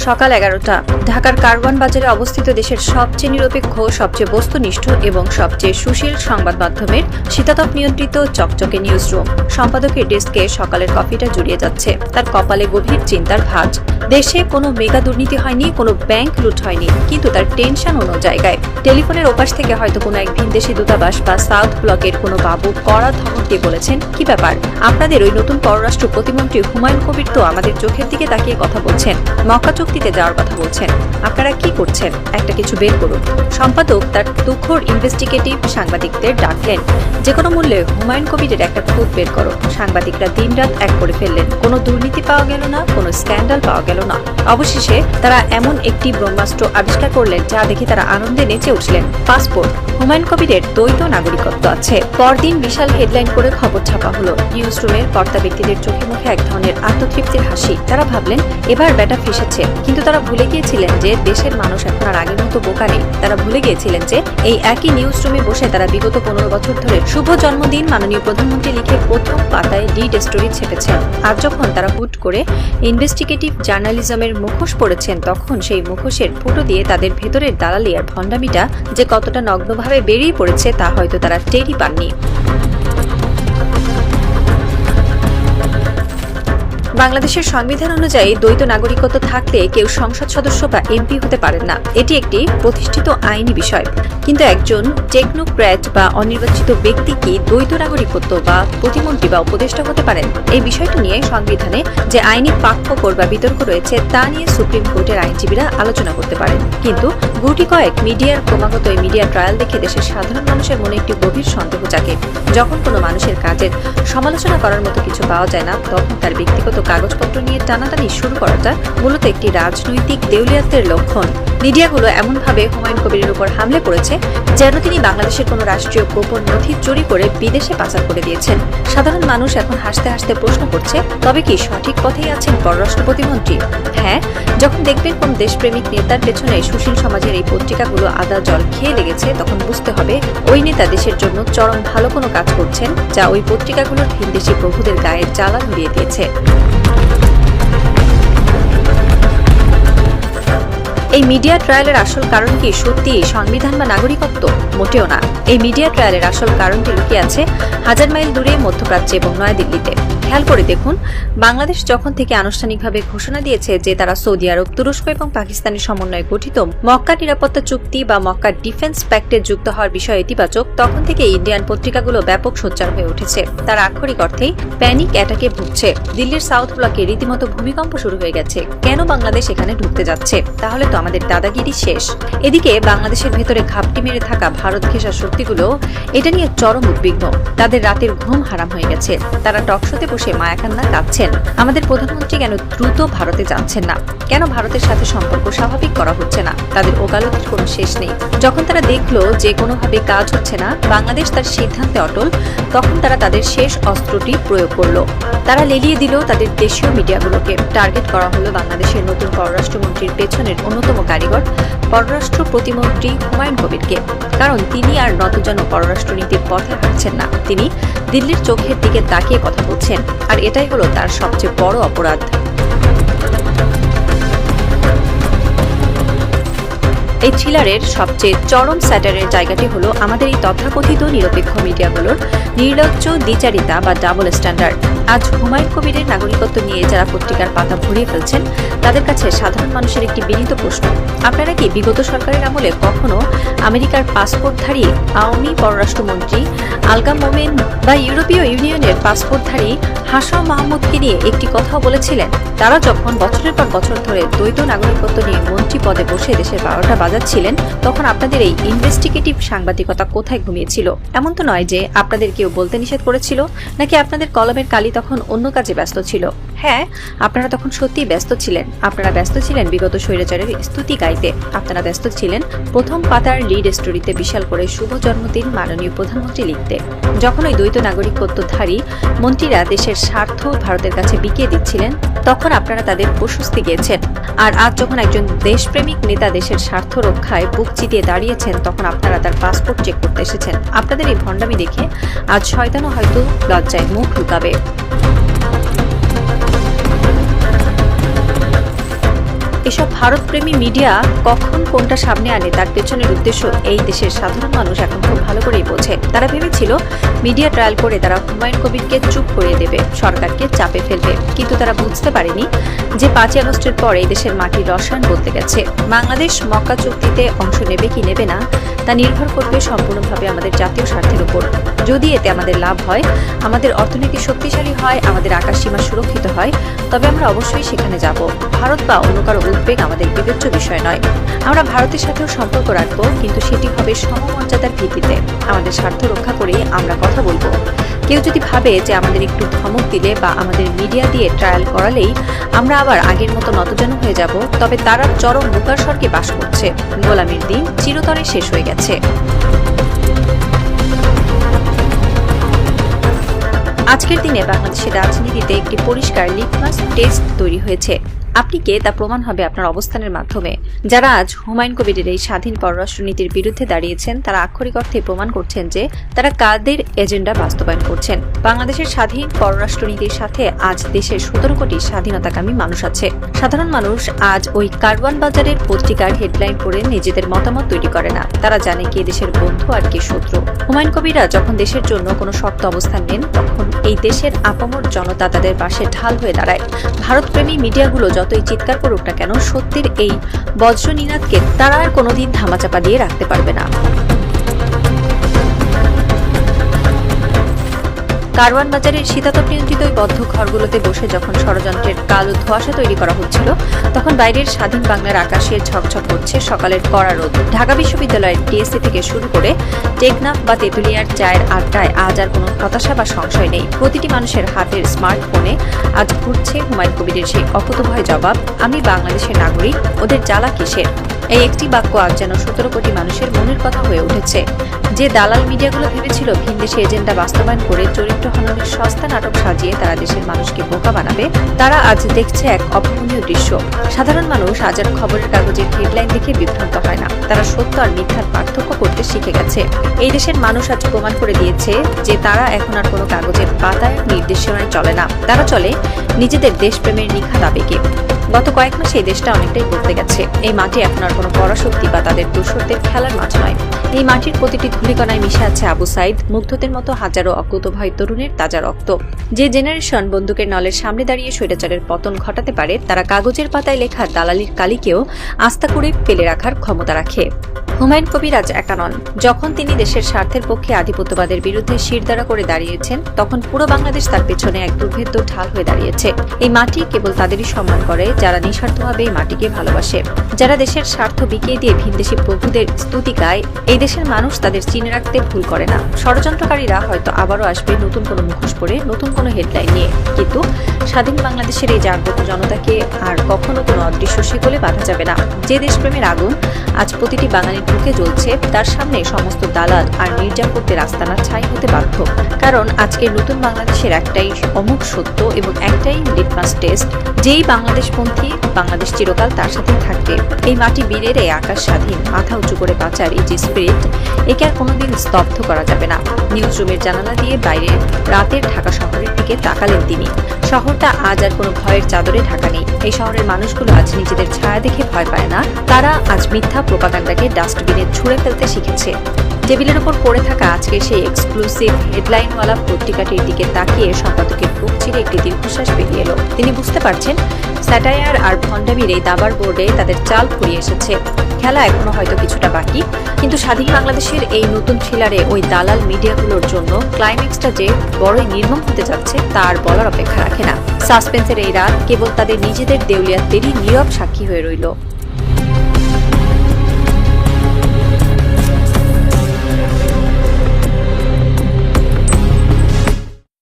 সকাল 11টা। ঢাকার কারওয়ান বাজারে অবস্থিত দেশের সবচেয়ে নিরপেক্ষ, সবচেয়ে বস্তুনিষ্ঠ এবং সবচেয়ে সুশীল সংবাদ মাধ্যমের শীতাতপ নিয়ন্ত্রিত চকচকে নিউজ রুম। সম্পাদকের ডেস্কে সকালের কফিটা জুড়িয়ে যাচ্ছে, তার কপালে গভীর চিন্তার ভাঁজ। দেশে কোনো মেগা দুর্নীতি হয়নি, কোনো ব্যাংক লুট হয়নি, কিন্তু তার টেনশন অন্য জায়গায়। টেলিফোনের ওপাশ থেকে হয়তো কোনো এক ভিনদেশি দূতাবাস বা সাউথ ব্লকের কোনো বাবু কড়া ধমক দিয়ে বলেছেন, কি ব্যাপার, আপনাদের ওই নতুন পররাষ্ট্র প্রতিমন্ত্রী হুমায়ুন কবির তো আমাদের চোখের দিকে তাকিয়ে কথা বলছেন, মক্কা চুক্তিতে যাওয়ার কথা বলছেন, আপনারা কি করছেন, একটা কিছু বের করুন। সম্পাদক তার তুখোড় ইনভেস্টিগেটিভ সাংবাদিকদের ডাকলেন, যে কোনো মূল্যে হুমায়ুন কবিরের একটা খুঁত বের করো। সাংবাদিকরা দিনরাত এক করে ফেললেন, কোনো দুর্নীতি পাওয়া গেল না, কোনো স্ক্যান্ডাল পাওয়া গেল না। অবশেষে তারা এমন একটি ব্রহ্মাস্ত্র আবিষ্কার করলেন যা দেখে তারা আনন্দে নেচে উঠলেন। পাসপোর্ট। হুমায়ুন কবিরের দ্বৈত নাগরিকত্ব আছে। পরদিন বিশাল হেডলাইন করে খবর ছাপা হলো। নিউজ রুমের কর্তা ব্যক্তিদের চোখে মুখে এক ধরনের আত্মতৃপ্তির হাসি। তারা ভাবলেন, এবার ব্যাটা ফেসেছে। কিন্তু তারা ভুলে গিয়েছিলেন যে দেশের মানুষ এখন আর আগের মতো বোকা নেই। তারা ভুলে গিয়েছিলেন যে এই একই নিউজ রুমে বসে তারা বিগত 15 বছর ধরে শুভ জন্মদিন মাননীয় প্রধানমন্ত্রী লিখে প্রথম পাতায় লিড স্টোরি ছেপেছেন। আর যখন তারা হুট করে ইনভেস্টিগেটিভ জার্নালিজমের মুখোশ পড়েছেন, তখন সেই মুখোশের ফুটো দিয়ে তাদের ভেতরের দালালি আর ভণ্ডামিটা যে কতটা নগ্নভাবে বেরিয়ে পড়েছে তা হয়তো তারা টেরই পাননি। বাংলাদেশের সংবিধান অনুযায়ী দ্বৈত নাগরিকত্ব থাকলে কেউ সংসদ সদস্য বা এমপি হতে পারেন না। এটি একটি প্রতিষ্ঠিত আইনি বিষয়। কিন্তু একজন টেকনোক্র্যাট বা অনির্বাচিত ব্যক্তি কি দ্বৈত নাগরিকত্ব বা প্রতিমন্ত্রী বা উপদেষ্টা হতে পারেন? এই বিষয়টি নিয়ে সংবিধানে যে আইনি পাঠ্যকর বা বিতর্ক রয়েছে তা নিয়ে সুপ্রিম কোর্টের আইনজীবীরা আলোচনা করতে পারেন। কিন্তু গুটি কয়েক মিডিয়ার ক্রমাগত এই মিডিয়া ট্রায়াল দেখে দেশের সাধারণ মানুষের মনে একটি গভীর সন্দেহ জাগে। যখন কোনো মানুষের কাজের সমালোচনা করার মতো কিছু পাওয়া যায় না, তখন তার ব্যক্তিগত কাগজপত্র নিয়ে টানাটানি শুরু করাটা মূলত একটি রাজনৈতিক দেউলিয়াত্বের লক্ষণ। মিডিয়াগুলো এমনভাবে হুমায়ুন কবিরের উপর হামলে পড়েছে যেন তিনি বাংলাদেশের কোনো রাষ্ট্রীয় গোপন নথি চুরি করে বিদেশে পাচার করে দিয়েছেন। সাধারণ মানুষ এখন হাসতে হাসতে প্রশ্ন করছে, তবে কি সঠিক পথেই আছেন পররাষ্ট্র প্রতিমন্ত্রী? হ্যাঁ, যখন দেখবেন কোন দেশপ্রেমিক নেতার পেছনে সুশীল সমাজের এই পত্রিকাগুলো আদা জল খেয়ে লেগেছে, তখন বুঝতে হবে ওই নেতা দেশের জন্য চরম ভালো কোনো কাজ করছেন, যা ওই পত্রিকাগুলোর ভিনদেশি প্রভুদের গায়ে জ্বালা ধরিয়ে দিয়েছে। এই মিডিয়া ট্রায়ালের আসল কারণ কি সত্যি সংবিধান বা নাগরিকত্ব? মোটেও না। এই মিডিয়া ট্রায়ালের আসল কারণটি লুকিয়ে আছে হাজার মাইল দূরে মধ্যপ্রাচ্যে এবং নয়াদিল্লিতে। খেয়াল করে দেখুন, বাংলাদেশ যখন থেকে আনুষ্ঠানিকভাবে ঘোষণা দিয়েছে যে তারা সৌদি আরব, তুরস্ক এবং পাকিস্তানের সমন্বয়ে গঠিত মক্কা নিরাপত্তা চুক্তি বা মক্কা ডিফেন্স প্যাক্টে যুক্ত হওয়ার বিষয়ে ইতিবাচক, তখন থেকে ইন্ডিয়ান পত্রিকাগুলো ব্যাপক সোচ্চার হয়ে উঠেছে। তার আক্ষরিক অর্থেই প্যানিক অ্যাটাকে ভুগছে। দিল্লির সাউথ ব্লকে রীতিমতো ভূমিকম্প শুরু হয়ে গেছে। কেন বাংলাদেশ এখানে ঢুকতে যাচ্ছে? তাহলে তো আমাদের দাদাগিরি শেষ। এদিকে বাংলাদেশের ভেতরে ঘাপটি মেরে থাকা ভারত ঘেঁষা শক্তিগুলো এটা নিয়ে চরম উদ্বিগ্ন। তাদের রাতের ঘুম হারাম হয়ে গেছে। তারা টকশোতে বসে মায়াকান্না কাঁদছেন, আমাদের প্রধানমন্ত্রী কেন দ্রুত ভারতে যাচ্ছেন না, কেন ভারতের সাথে সম্পর্ক স্বাভাবিক করা হচ্ছে না। তাদের ওকালতির কোনো শেষ নেই। যখন তারা দেখলো যে কোনোভাবে কাজ হচ্ছে না, বাংলাদেশ তার সিদ্ধান্তে অটল, তখন তারা তাদের শেষ অস্ত্রটি প্রয়োগ করলো। তারা লেলিয়ে দিল তাদের দেশীয় মিডিয়াগুলোকে। টার্গেট করা হলো বাংলাদেশের নতুন পররাষ্ট্রমন্ত্রীর পেছনের অন্যতম কারিগর পররাষ্ট্র প্রতিমন্ত্রী হুমায়ুন কবিরকে। কারণ তিনি আর নতজানো পররাষ্ট্রনীতির পথে হাঁটছেন না, তিনি দিল্লির চোখের দিকে তাকিয়ে কথা বলছেন। আর এটাই হলো তার সবচেয়ে বড় অপরাধ। এই থ্রিলারের সবচেয়ে চরম স্যাটারের জায়গাটি হলো আমাদের এই তথাকথিত নিরপেক্ষ মিডিয়াগুলোর নির্লজ্জ দ্বিচারিতা বা ডাবল স্ট্যান্ডার্ড। আজ হুমায়ুন কবিরের নাগরিকত্ব নিয়ে যারা পত্রিকার পাতা ভরিয়ে ফেলছেন, তাদের কাছে সাধারণ মানুষের একটি বিনীত প্রশ্ন, আপনারা কি বিগত সরকারের আমলে কখনো আমেরিকার পাসপোর্টধারী আওয়ামী পররাষ্ট্রমন্ত্রী আলগা মোমেন বা ইউরোপীয় ইউনিয়নের পাসপোর্টধারী হাসান মাহমুদকে নিয়ে একটি কথাও বলেছিলেন? তারা যখন বছরের পর বছর ধরে দ্বৈত নাগরিকত্ব নিয়ে মন্ত্রী পদে বসে দেশের 12টা বাজাচ্ছিলেন, তখন আপনাদের এই ইনভেস্টিগেটিভ সাংবাদিকতা কোথায় ঘুমিয়েছিল? এমন তো নয় যে আপনাদের কেউ বলতে নিষেধ করেছিল, নাকি আপনাদের কলমের কালি তখন অন্য কাজে ব্যস্ত ছিল। হ্যাঁ, আপনারা তখন সত্যিই ব্যস্ত ছিলেন। আপনারা ব্যস্ত ছিলেন বিগত স্বৈরাচারের স্তুতি গাইতে। আপনারা ব্যস্ত ছিলেন প্রথম পাতার লিড স্টোরিতে বিশাল করে শুভ জন্মদিন মাননীয় প্রধানমন্ত্রী লিখতে। যখন ওই দ্বৈত নাগরিকত্বধারী মন্ত্রীরা দেশের স্বার্থ ভারতের কাছে বিকিয়ে দিচ্ছিলেন, তখন আপনারা তাদের প্রশস্তি গিয়েছেন। আর আজ যখন একজন দেশপ্রেমিক নেতা দেশের স্বার্থ রক্ষায় বুক চিতিয়ে দাঁড়িয়েছেন, তখন আপনারা তার পাসপোর্ট চেক করতে এসেছেন। আপনাদের এই ভণ্ডামি দেখে আজ শয়তানও হয়তো লজ্জায় মুখ লুকাবে। এসব ভারতপ্রেমী মিডিয়া কখন কোনটা সামনে আনে তার পেছনের উদ্দেশ্য এই দেশের সাধারণ মানুষ এখন খুব ভালো করেই বোঝে। তারা ভেবেছিল মিডিয়া ট্রায়াল করে তারা হুমায়ুন কবিরকে চুপ করিয়ে দেবে, সরকারকে চাপে ফেলবে, কিন্তু তারা বুঝতে পারেনি যে 5ই আগস্টের পর এই দেশের মাটির রসায়ন বদলে গেছে। বাংলাদেশ মক্কা চুক্তিতে অংশ নেবে কি নেবে না তা নির্ভর করবে সম্পূর্ণভাবে আমাদের জাতীয় স্বার্থের উপর। যদি এতে আমাদের লাভ হয়, আমাদের অর্থনীতি শক্তিশালী হয়, আমাদের আকাশসীমা সুরক্ষিত হয়, তবে আমরা অবশ্যই সেখানে যাব। ভারত বা অন্য কারো উদ্বেগ আমাদের বিবেচ্য বিষয় নয়। আমরা ভারতের সাথেও সম্পর্ক রাখব, কিন্তু সেটি হবে সমমর্যাদার ভিত্তিতে। আমাদের স্বার্থ রক্ষা করে আমরা কথা বলবো। কেউ যদি ভাবে যে আমাদের একটু ধমক দিলে বা আমাদের মিডিয়া দিয়ে ট্রায়াল করালেই আমরা আবার আগের মতো নতজানু হয়ে যাব, তবে তারা চরম বোকার স্বর্গে বাস করছে। গোলামির দিন চিরতরে শেষ হয়ে গেছে। আজকের দিনে বাংলাদেশের রাজনীতিতে একটি পরিষ্কার লিটমাস টেস্ট তৈরি হয়েছে। আপনি কে তা প্রমাণ হবে আপনার অবস্থানের মাধ্যমে। যারা আজ হুমায়ুন কবিরের এই স্বাধীন পররাষ্ট্রনীতির বিরুদ্ধে দাঁড়িয়েছেন, তারা আক্ষরিক অর্থে প্রমাণ করছেন যে তারা কাদের এজেন্ডা বাস্তবায়ন করছেন। বাংলাদেশের স্বাধীন পররাষ্ট্রনীতির সাথে আজ দেশের 17 কোটি স্বাধীনতাকামী মানুষ আছে। সাধারণ মানুষ আজ ওই কারওয়ান বাজারের পত্রিকার হেডলাইন পড়ে নিজেদের মতামত তৈরি করে না। তারা জানে কে দেশের বন্ধু আর কে শত্রু। হুমায়ুন কবিররা যখন দেশের জন্য কোনো শক্ত অবস্থান নেন, তখন এই দেশের আপামর জনতা তাদের পাশে ঢাল হয়ে দাঁড়ায়। ভারতপ্রেমী মিডিয়াগুলো যতই চিৎকার করুক না কেন, সত্যের এই বজ্র নিনাদকে তারা আর কোনোদিন ধামাচাপা দিয়ে রাখতে পারবে না। কারওয়ান বাজারের শীতাতপ নিয়ন্ত্রিত ওই বদ্ধ ঘরগুলোতে বসে যখন ষড়যন্ত্রের কালো ধোঁয়াশা তৈরি করা হচ্ছিল, তখন বাইরের স্বাধীন বাংলার আকাশে ঝকঝক করছে সকালের কড়া রোদ। ঢাকা বিশ্ববিদ্যালয়ের টিএসসি থেকে শুরু করে টেকনাফ বা তেঁতুলিয়ার চায়ের আড্ডায় আজ আর কোনো হতাশা বা সংশয় নেই। প্রতিটি মানুষের হাতের স্মার্টফোনে আজ ঘুরছে হুমায়ুন কবিরের সেই অকুতোভয় জবাব, আমি বাংলাদেশের নাগরিক, ওদের জ্বালা কিসের। এই একটি বাক্য আজ যেন 17 কোটি মানুষের মনের কথা হয়ে উঠেছে। যে দালাল মিডিয়াগুলো ভেবেছিল ভিনদেশি এজেন্ডা বাস্তবায়ন করে চরিত্র হননের সস্তা নাটক সাজিয়ে তারা দেশের মানুষকে বোকা বানাবে, তারা আজ দেখছে এক অভাবনীয় দৃশ্য। সাধারণ মানুষ আজ আর খবরের কাগজের হেডলাইন দেখে বিভ্রান্ত হয় না, তারা সত্য আর মিথ্যার পার্থক্য করতে শিখে গেছে। এই দেশের মানুষ আজ প্রমাণ করে দিয়েছে যে তারা এখন আর কোনো কাগজের পাতায় নির্দেশনায় চলে না, তারা চলে নিজেদের দেশপ্রেমের নিখাত আবেগে। গত কয়েক মাসে এই দেশটা অনেকটাই বদলে গেছে। এই মাটি এখন আর কোনো পরাশক্তি বা তাদের দূষরদের খেলার মাঠ নয়। এই মাটির প্রতিটি ধূলিকণায় মিশে আছে আবু সাইদ, মুগ্ধদের মতো হাজারো অকুতোভয় তরুণের তাজা রক্ত। যে জেনারেশন বন্দুকের নলের সামনে দাঁড়িয়ে স্বৈরাচারের পতন ঘটাতে পারে, তারা কাগজের পাতায় লেখা দালালির কালিকেও আস্থা করে ফেলে রাখার ক্ষমতা রাখে। হুমায়ুন কবির আজ একা নন। যখন তিনি দেশের স্বার্থের পক্ষে আধিপত্যবাদের বিরুদ্ধে শিরদাঁড়া করে দাঁড়িয়েছেন, তখন পুরো বাংলাদেশ তার পেছনে এক দুর্ভেদ্য ঢাল হয়ে দাঁড়িয়েছে। এই মাটি কেবল তাদেরই সম্মান করে যারা নিঃস্বার্থভাবে এই মাটিকে ভালোবাসে, যারা দেশের স্বার্থ বিকিয়ে দিয়ে ভিনদেশি প্রভুদের স্তুতি গায়। এই দেশের মানুষ তাদের চিনে রাখতে ভুল করে না। ষড়যন্ত্রকারীরা হয়তো আবারও আসবে নতুন কোনো মুখোশ পরে, নতুন কোনো হেডলাইন নিয়ে, কিন্তু স্বাধীন বাংলাদেশের এই জাগ্রত জনতাকে আর কখনো কোনো অদৃশ্য শিকলে বাঁধা যাবে না। যে দেশপ্রেমের আগুন আজ প্রতিটি বাঙালির বুকে জ্বলছে, তার সামনে সমস্ত দালাল আর মির্জাপুরদের আস্তানা ছাই হতে বাধ্য। কারণ আজকের নতুন বাংলাদেশের একটাই অমুক সত্য এবং একটাই লিটমাস টেস্ট, যেই বাংলাদেশপন্থী, বাংলাদেশ চিরকাল তার সাথেই থাকবে। এই মাটি বীরের, এই আকাশ স্বাধীন, মাথা উঁচু করে বাঁচার এই যে স্পিরিট, একে আর কোনোদিন স্তব্ধ করা যাবে না। নিউজ রুমের জানালা দিয়ে বাইরে রাতের ঢাকা শহরের দিকে তাকালেন তিনি। শহরটা আজ আর কোনো ভয়ের চাদরে ঢাকা নেই। এই শহরের মানুষগুলো আজ নিজেদের ছায়া দেখে ভয় পায় না, তারা আজ মিথ্যা প্রোপাগান্ডাকে ডাস্টবিনে ছুঁড়ে ফেলতে শিখেছে। টেবিলের উপর পড়ে থাকা আজকে সেই এক্সক্লুসিভ হেডলাইনওয়ালা পত্রিকাটির দিকে তাকিয়ে সম্পাদকের বুক চিরে একটি দীর্ঘশ্বাস বেরিয়ে এলো। তিনি বুঝতে পারছেন স্যাটায়ার আর ভণ্ডামির এই দাবার বোর্ডে তাদের চাল ফুরিয়ে এসেছে। খেলা এখনো হয়তো কিছুটা বাকি, কিন্তু স্বাধীন বাংলাদেশের এই নতুন থ্রিলারে ওই দালাল মিডিয়াগুলোর জন্য ক্লাইম্যাক্সটা যে বড়ই নির্মম হতে যাচ্ছে তা আর বলার অপেক্ষা রাখে না। সাসপেন্সের এই রাত কেবল তাদের নিজেদের দেউলিয়াতেরই নীরব সাক্ষী হয়ে রইল।